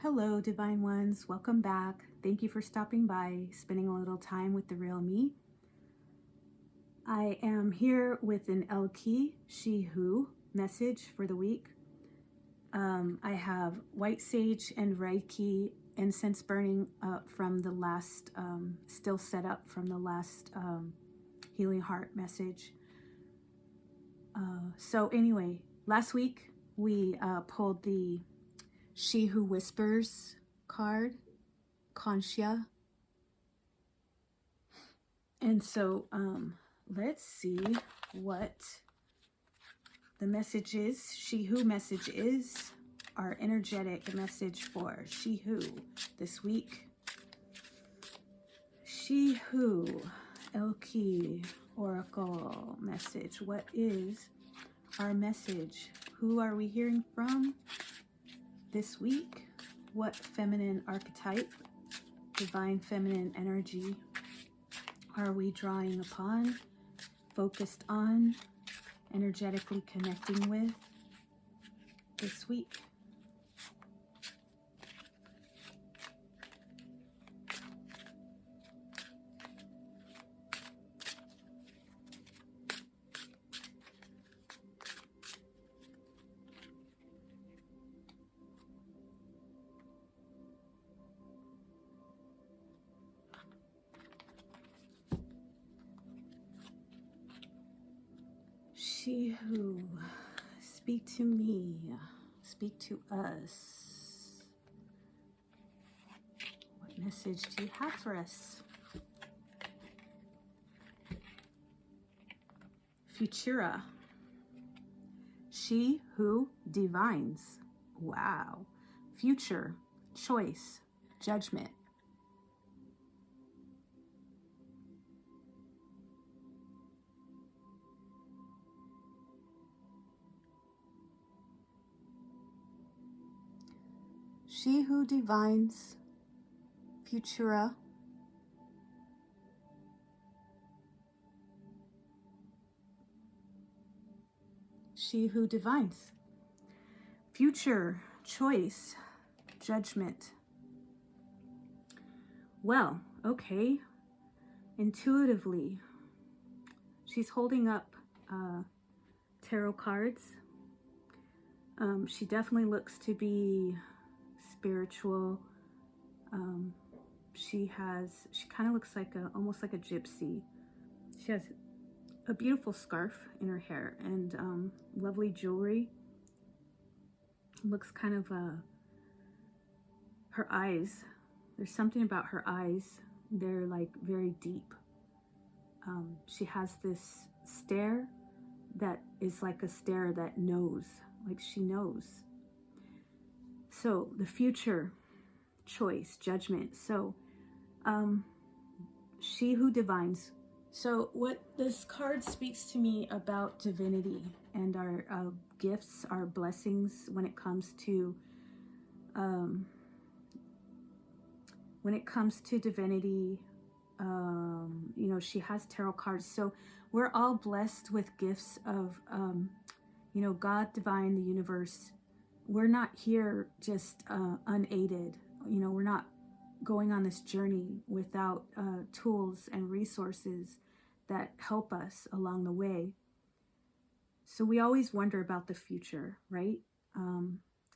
Hello, Divine Ones. Welcome back. Thank you for stopping by, spending a little time with the real me. I am here with an 𝓢𝓱𝓮 message for the week. I have white sage and Reiki incense burning up from the last, still set up from the last Healing Heart message. So anyway, last week we pulled the She Who Whispers card, Conscia. And so let's see what the message is. She Who message is our energetic message for She Who this week. She Who, 𝓢𝓱𝓮 Oracle message. What is our message? Who are we hearing from this week? What feminine archetype, divine feminine energy are we drawing upon, focused on, energetically connecting with this week? She Who, speak to me, speak to us. What message do you have for us? Futura. She Who divines. Wow. Future, choice, judgment. She Who divines, Futura. She Who divines. Future, choice, judgment. Well, okay. Intuitively, she's holding up tarot cards. She definitely looks to be spiritual. She kind of looks like almost like a gypsy. She has a beautiful scarf in her hair and lovely jewelry. Looks kind of her eyes. There's something about her eyes. They're like very deep. She has this stare that is like a stare that knows, like she knows. So the future, choice, judgment. So She Who divines. So what this card speaks to me about divinity and our gifts, our blessings when it comes to divinity. You know, she has tarot cards. So we're all blessed with gifts of, you know, God, divine, the universe. We're not here just unaided. You know, we're not going on this journey without tools and resources that help us along the way. So we always wonder about the future, right?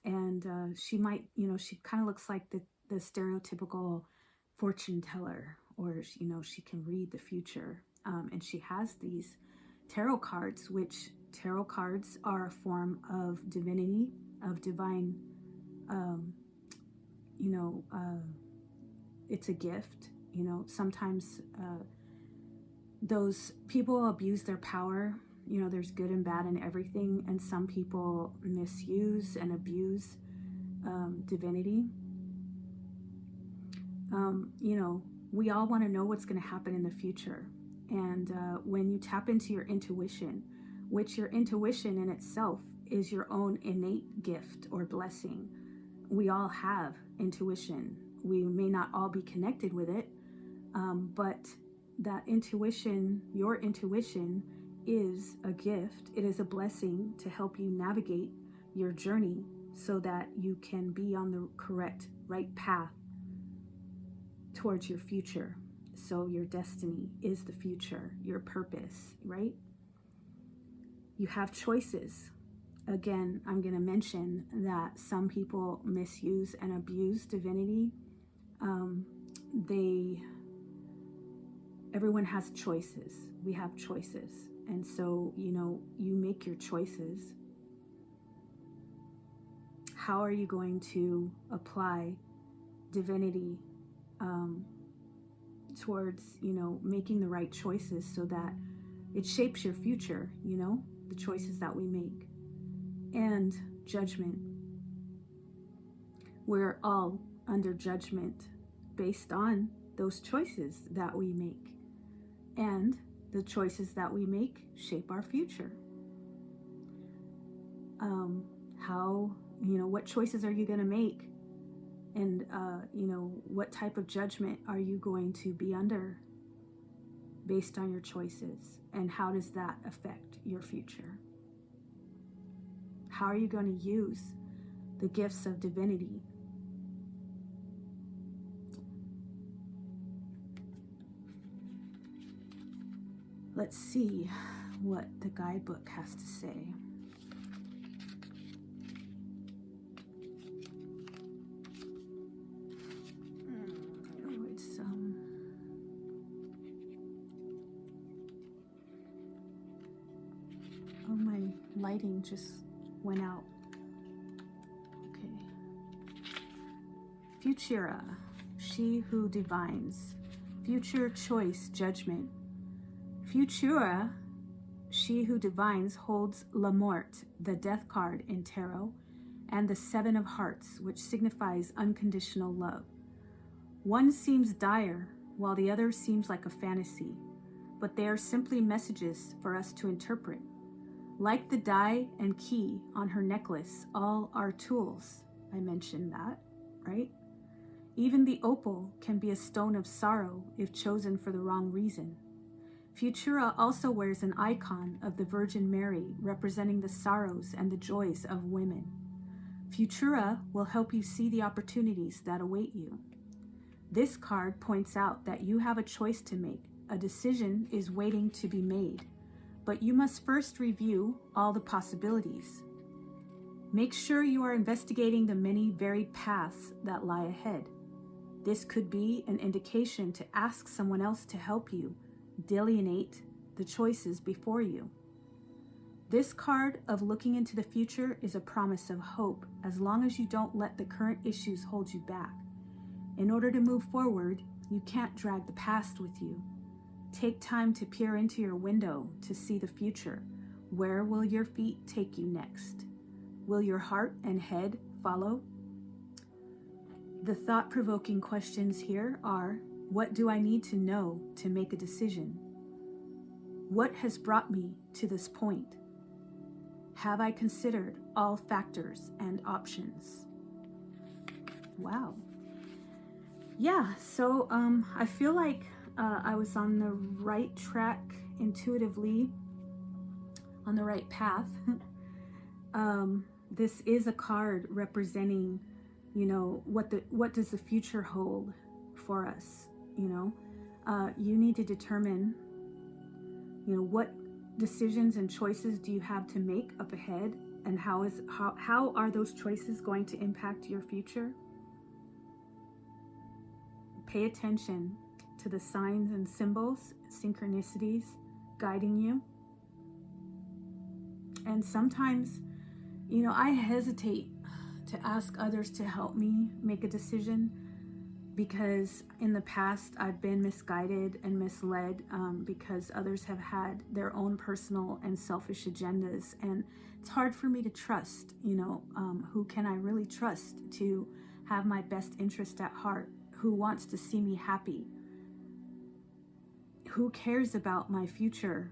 And she might, you know, she kind of looks like the stereotypical fortune teller, or, you know, she can read the future. And she has these tarot cards, which tarot cards are a form of divinity, of divine, you know, it's a gift. You know, sometimes those people abuse their power. You know, there's good and bad in everything, and some people misuse and abuse divinity. You know, we all want to know what's going to happen in the future. And when you tap into your intuition, which your intuition in itself is your own innate gift or blessing. We all have intuition. We may not all be connected with it, but that intuition, your intuition, is a gift. It is a blessing to help you navigate your journey so that you can be on the correct, right path towards your future. So your destiny is the future, your purpose, right? You have choices. Again, I'm going to mention that some people misuse and abuse divinity. Everyone has choices. We have choices. And so, you make your choices. How are you going to apply divinity towards, making the right choices so that it shapes your future, the choices that we make? And judgment. We're all under judgment based on those choices that we make. And the choices that we make shape our future. What choices are you going to make? And, what type of judgment are you going to be under based on your choices? And how does that affect your future? How are you going to use the gifts of divinity? Let's see what the guidebook has to say. Oh, my lighting just went out. Okay. Futura, she who divines. Future choice, judgment. Futura, she who divines, holds La Morte, the death card in tarot, and the Seven of Hearts, which signifies unconditional love. One seems dire, while the other seems like a fantasy, but they are simply messages for us to interpret. Like the die and key on her necklace, all are tools. I mentioned that, right? Even the opal can be a stone of sorrow if chosen for the wrong reason. Futura also wears an icon of the Virgin Mary, representing the sorrows and the joys of women. Futura will help you see the opportunities that await you. This card points out that you have a choice to make. A decision is waiting to be made. But you must first review all the possibilities. Make sure you are investigating the many varied paths that lie ahead. This could be an indication to ask someone else to help you delineate the choices before you. This card of looking into the future is a promise of hope, as long as you don't let the current issues hold you back. In order to move forward, you can't drag the past with you. Take time to peer into your window to see the future. Where will your feet take you next? Will your heart and head follow? The thought-provoking questions here are, what do I need to know to make a decision? What has brought me to this point? Have I considered all factors and options? Wow. Yeah, so I feel like I was on the right track intuitively, on the right path. This is a card representing, what does the future hold for us? You need to determine, what decisions and choices do you have to make up ahead, and how are those choices going to impact your future? Pay attention to the signs and symbols, synchronicities guiding you. And sometimes, I hesitate to ask others to help me make a decision, because in the past I've been misguided and misled because others have had their own personal and selfish agendas, and it's hard for me to trust, who can I really trust to have my best interest at heart, who wants to see me happy, who cares about my future.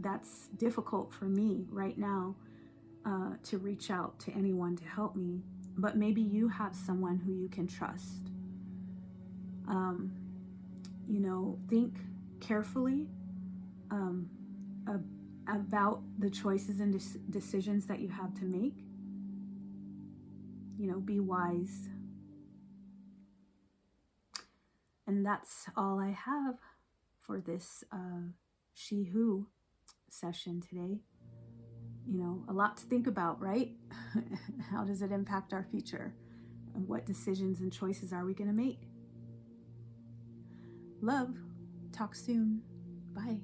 That's difficult for me right now to reach out to anyone to help me, but maybe you have someone who you can trust. Think carefully about the choices and decisions that you have to make. be wise. And that's all I have for this She Who session today. A lot to think about, right? How does it impact our future? And what decisions and choices are we going to make? Love. Talk soon. Bye.